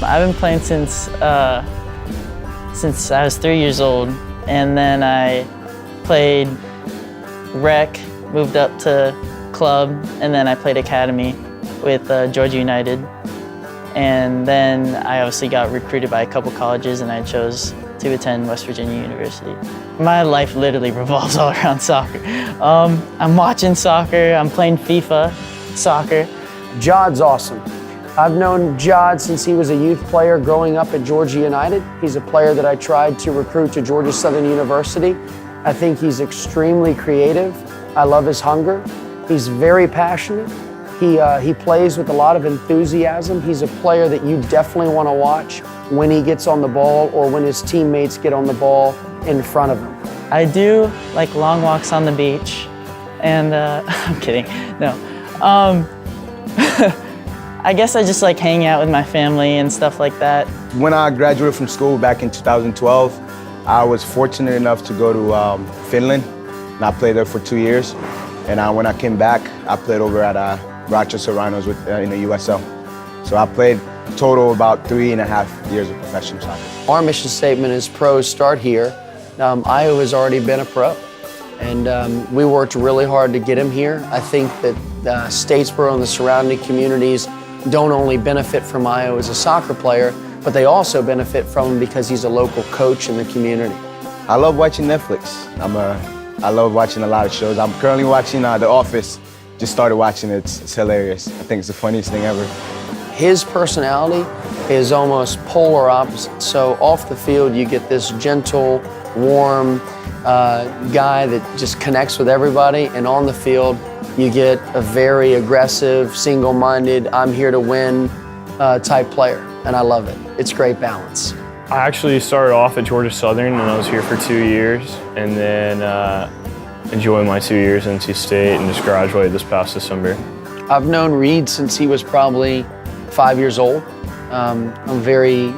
I've been playing since I was 3 years old, and then I played rec, moved up to club, and then I played academy with Georgia United. And then I obviously got recruited by a couple colleges, and I chose to attend West Virginia University. My life literally revolves all around soccer. I'm watching soccer, I'm playing FIFA soccer. Jod's awesome. I've known Jod since he was a youth player growing up at Georgia United. He's a player that I tried to recruit to Georgia Southern University. I think he's extremely creative. I love his hunger. He's very passionate. He plays with a lot of enthusiasm. He's a player that you definitely want to watch when he gets on the ball or when his teammates get on the ball in front of him. I do like long walks on the beach, and I'm kidding, no. I guess I just like hanging out with my family and stuff like that. When I graduated from school back in 2012, I was fortunate enough to go to Finland, and I played there for 2 years. And when I came back, I played over at Rochester Rhinos in the USL. So I played total about 3.5 years of professional soccer. Our mission statement is pros start here. Io has already been a pro, and we worked really hard to get him here. I think that Statesboro and the surrounding communities don't only benefit from Io as a soccer player, but they also benefit from him because he's a local coach in the community. I love watching Netflix. I love watching a lot of shows. I'm currently watching The Office. Just started watching it. It's hilarious. I think it's the funniest thing ever. His personality is almost polar opposite. So off the field, you get this gentle, warm guy that just connects with everybody, and on the field, you get a very aggressive, single-minded, I'm here to win type player, and I love it. It's great balance. I actually started off at Georgia Southern, and I was here for 2 years, and then enjoyed my 2 years at NC State and just graduated this past December. I've known Reed since he was probably 5 years old. I'm very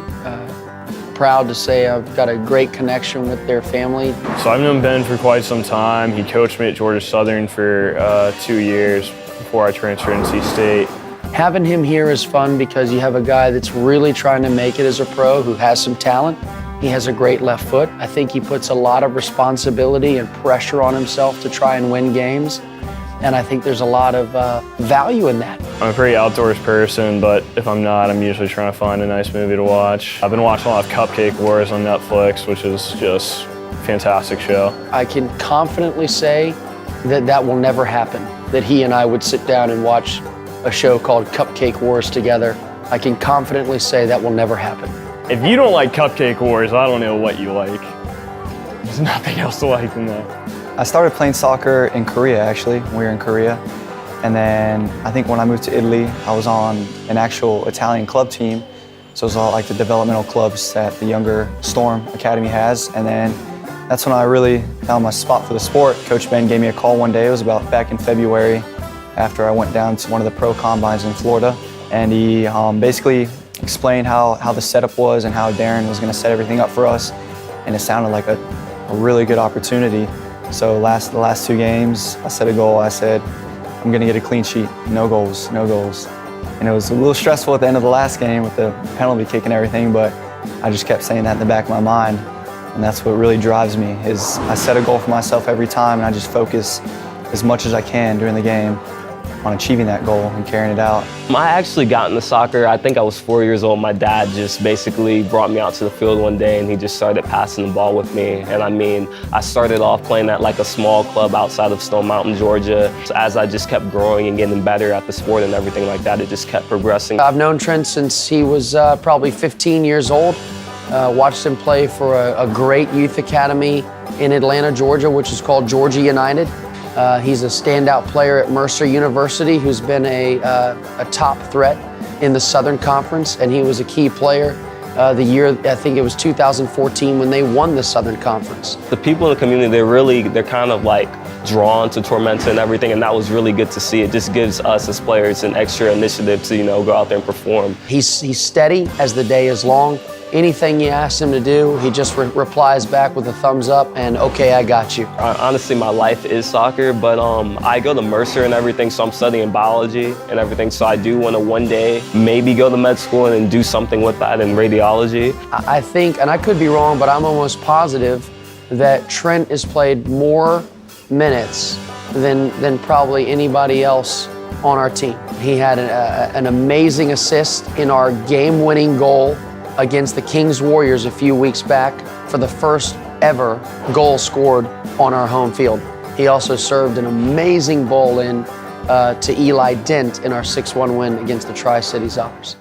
proud to say I've got a great connection with their family. So I've known Ben for quite some time. He coached me at Georgia Southern for 2 years before I transferred to NC State. Having him here is fun because you have a guy that's really trying to make it as a pro, who has some talent. He has a great left foot. I think he puts a lot of responsibility and pressure on himself to try and win games. And I think there's a lot of value in that. I'm a pretty outdoors person, but if I'm not, I'm usually trying to find a nice movie to watch. I've been watching a lot of Cupcake Wars on Netflix, which is just a fantastic show. I can confidently say that that will never happen, that he and I would sit down and watch a show called Cupcake Wars together. I can confidently say that will never happen. If you don't like Cupcake Wars, I don't know what you like. There's nothing else to like than that. I started playing soccer in Korea, actually, when we were in Korea. And then I think when I moved to Italy, I was on an actual Italian club team. So it was all like the developmental clubs that the younger Storm Academy has. And then that's when I really found my spot for the sport. Coach Ben gave me a call one day. It was about back in February after I went down to one of the pro combines in Florida. And he basically explained how the setup was and how Darren was going to set everything up for us. And it sounded like a really good opportunity. So the last 2 games, I set a goal. I said, I'm going to get a clean sheet, no goals, no goals. And it was a little stressful at the end of the last game with the penalty kick and everything, but I just kept saying that in the back of my mind. And that's what really drives me, is I set a goal for myself every time, and I just focus as much as I can during the game on achieving that goal and carrying it out. I actually got into soccer, I think I was 4 years old. My dad just basically brought me out to the field one day and he just started passing the ball with me. And I mean, I started off playing at like a small club outside of Stone Mountain, Georgia. So as I just kept growing and getting better at the sport and everything like that, it just kept progressing. I've known Trent since he was probably 15 years old. Watched him play for a great youth academy in Atlanta, Georgia, which is called Georgia United. He's a standout player at Mercer University who's been a top threat in the Southern Conference, and he was a key player the year, I think it was 2014, when they won the Southern Conference. The people in the community, they're kind of like drawn to Tormenta and everything, and that was really good to see. It just gives us as players an extra initiative to, go out there and perform. He's steady as the day is long. Anything you ask him to do, he just replies back with a thumbs up and, okay, I got you. Honestly, my life is soccer, but I go to Mercer and everything, so I'm studying biology and everything. So I do want to one day maybe go to med school and do something with that in radiology. I think, and I could be wrong, but I'm almost positive that Trent has played more minutes than probably anybody else on our team. He had an amazing assist in our game-winning goal against the Kings Warriors a few weeks back for the first ever goal scored on our home field. He also served an amazing bowl in to Eli Dent in our 6-1 win against the Tri-Cities Otters.